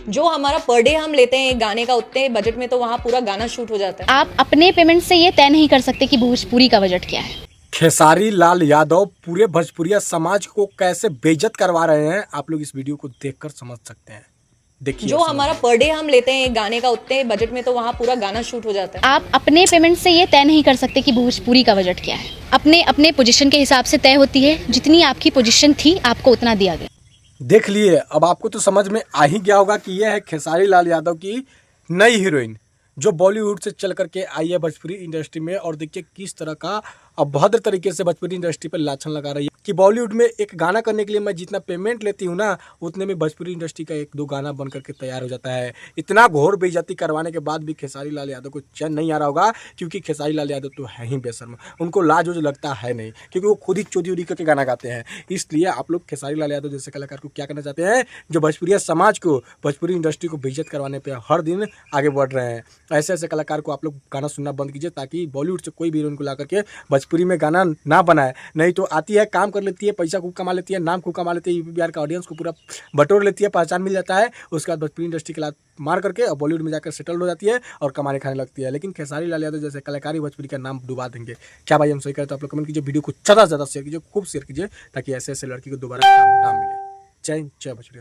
जो हमारा per day हम लेते हैं एक गाने का, उतने बजट में तो वहाँ पूरा गाना शूट हो जाता है। आप अपने पेमेंट से ये तय नहीं कर सकते कि भोजपुरी का बजट क्या है। खेसारी लाल यादव पूरे भोजपुरिया समाज को कैसे बेइज्जत करवा रहे हैं, आप लोग इस वीडियो को देखकर समझ सकते हैं। देखिए, जो हमारा पर डे हम लेते हैं एक गाने का, उतने बजट में तो वहाँ पूरा गाना शूट हो जाता है। आप अपने पेमेंट से ये तय नहीं कर सकते कि भोजपुरी का बजट क्या है। अपने अपने पोजीशन के हिसाब से तय होती है। जितनी आपकी पोजीशन थी आपको उतना दिया गया। देख लिए, अब आपको तो समझ में आ ही गया होगा कि यह है खेसारी लाल यादव की नई हीरोइन जो बॉलीवुड से चल करके आई है भोजपुरी इंडस्ट्री में। और देखिए किस तरह का अभद्र तरीके से भोजपुरी इंडस्ट्री पर लाछन लगा रही है कि बॉलीवुड में एक गाना करने के लिए मैं जितना पेमेंट लेती हूँ ना, उतने में भोजपुरी इंडस्ट्री का एक दो गाना बन करके तैयार हो जाता है। इतना घोर बेइज्जती करवाने के बाद भी खेसारी लाल यादव को चैन नहीं आ रहा होगा, क्योंकि खेसारी लाल यादव तो है ही बेशर्म। उनको लाज उज लगता है नहीं, क्योंकि वो खुद ही चोरी उरी करके गाना गाते हैं। इसलिए आप लोग खेसारी लाल यादव जैसे कलाकार को क्या करना चाहते हैं, जो भोजपुरिया समाज को, भोजपुरी इंडस्ट्री को बेइज्जत करवाने पर हर दिन आगे बढ़ रहे हैं, ऐसे ऐसे कलाकार को आप लोग गाना सुनना बंद कीजिए, ताकि बॉलीवुड से कोई भी हीरोइन को ला करके भोजपुरी में गाना ना बनाए। नहीं तो आती है, काम कर लेती है, पैसा खूब कमा लेती है, नाम खूब कमा लेती है, यूपी बिहार का ऑडियंस को पूरा बटोर लेती है, पहचान मिल जाता है। उसके बाद भोजपुरी इंडस्ट्री के लात मार करके और बॉलीवुड में जाकर सेटल हो जाती है और कमाने खाने लगती है। लेकिन खेसारी लाल यादव जैसे कलाकार ही भोजपुरी का नाम डुबा देंगे। क्या भाई हम सही करें? तो आप लोग कमेंट कीजिए, वीडियो को ज़्यादा से ज़्यादा शेयर कीजिए, खूब शेयर कीजिए, ताकि ऐसे ऐसे लड़की को दोबारा काम ना मिले। जय भोजपुरी।